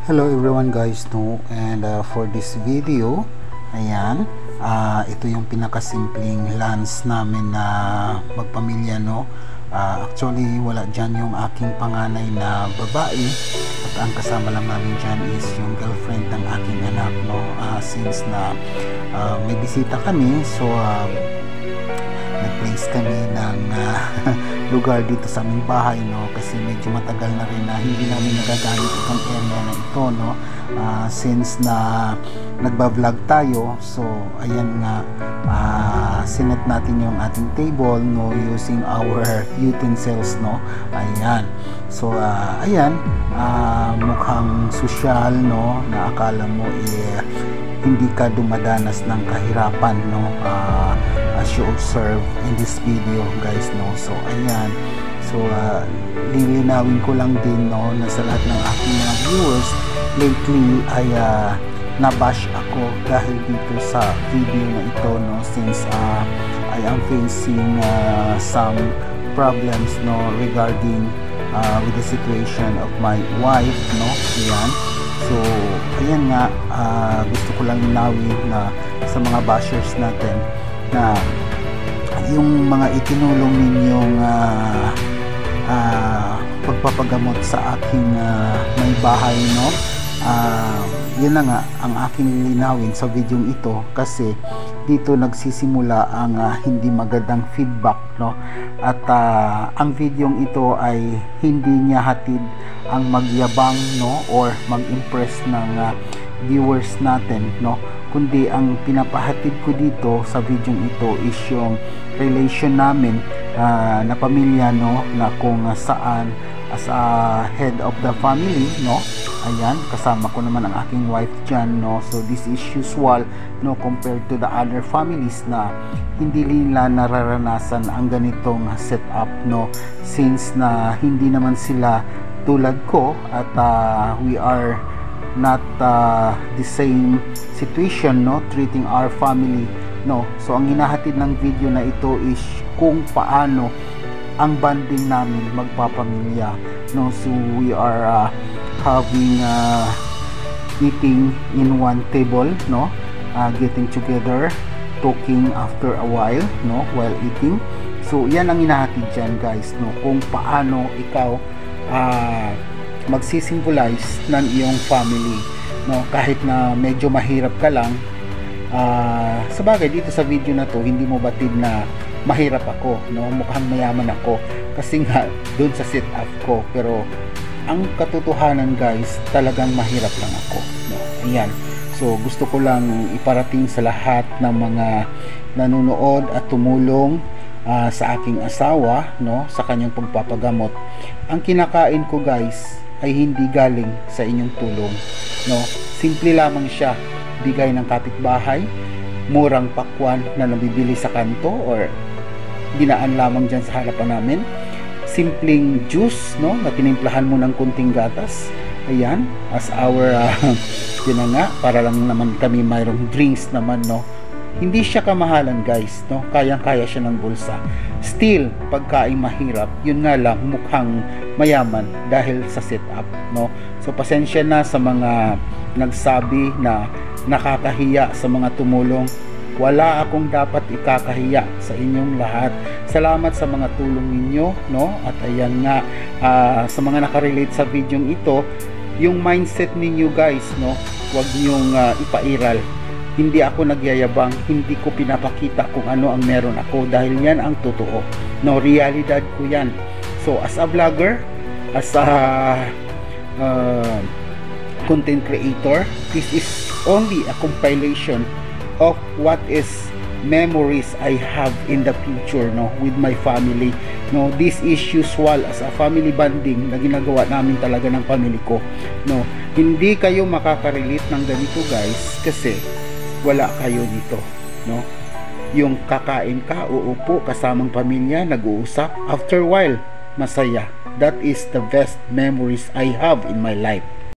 Hello everyone guys, and for this video, ayan, ito yung pinakasimpleng lunch namin na magpamilya, no. Actually wala dyan yung aking panganay na babae, at ang kasama lang namin dyan is yung girlfriend ng aking anak, no. Since na may bisita kami, so nag-place kami ng lugar dito sa aming bahay, no, kasi medyo matagal na rin na hindi namin nagagamit itong area na ito, no. Since na nagba-vlog tayo, so ayan nga, sinet natin yung ating table, no, using our utensils, no. Ayan, so ayan, mukhang social, no, na akala mo hindi ka dumadanas ng kahirapan, no, as you observe in this video guys, no. So ayan, so lilinawin ko lang din, no, na sa lahat ng aking mga viewers, lately ay nabash ako dahil dito sa video na ito, no, since I am facing some problems, no, regarding with the situation of my wife, no. Ayan, so ayan nga, gusto ko lang linawin na sa mga bashers natin na yung mga itinulong ninyong pagpapagamot sa aking may bahay, no, yun na nga ang aking linawin sa video ito, kasi dito nagsisimula ang hindi magandang feedback, no. At ang video ito ay hindi niya hatid ang magyabang, no, or mag-impress ng viewers natin, no, kundi ang pinapahatid ko dito sa video ito is yung relation namin na pamilya, no, na kung saan as a head of the family, no, ayan, kasama ko naman ang aking wife dyan, no. So this is usual, no, compared to the other families na hindi nila nararanasan ang ganitong setup, no, since na hindi naman sila tulad ko, at we are not the same situation, no, treating our family, no. So ang hinahatid ng video na ito is kung paano ang bonding namin magpapamilya, no. So we are having eating in one table, no, getting together, talking after a while, no, while eating. So yan ang hinahatid dyan guys, no, kung paano ikaw magsisimbolize ng iyong family, no, kahit na medyo mahirap ka lang. Sa bagay dito sa video na to, hindi mo batid na mahirap ako, no, mukhang mayaman ako kasi nga doon sa setup ko, pero ang katotohanan guys, talagang mahirap lang ako, no. Ayan, so gusto ko lang iparating sa lahat ng mga nanonood at tumulong sa aking asawa, no, sa kanyang pagpapagamot. Ang kinakain ko guys ay hindi galing sa inyong tulong, no. Simple lamang siya, bigay ng kapitbahay, murang pakwan na nabibili sa kanto or dinaan lamang dyan sa harapan namin. Simpleng juice, no, na tinimplahan mo ng kunting gatas, ayan, as our yun na nga, para lang naman kami mayroong drinks naman, no. Hindi siya kamahalan guys, no, kayang-kaya siya ng bulsa. Still, pagkain mahirap, yun nga lang, mukhang mayaman dahil sa setup, no. So pasensya na sa mga nagsabi na nakakahiya sa mga tumulong. Wala akong dapat ikakahiya sa inyong lahat. Salamat sa mga tulong ninyo, no. At ayan nga, sa mga nakarelate sa video ito, yung mindset ninyo guys, no, huwag nyong ipairal. Hindi ako nagyayabang, hindi ko pinapakita kung ano ang meron ako, dahil yan ang totoo, no, realidad ko yan. So as a vlogger, as a content creator, this is only a compilation of what is memories I have in the future, no, with my family, no. This is usual as a family bonding na ginagawa namin talaga ng family ko, no. Hindi kayo makakarelate ng ganito guys kasi wala kayo dito, no. Yung kakain ka, uupo kasamang pamilya, nag-uusap, after a while masaya. That is the best memories I have in my life.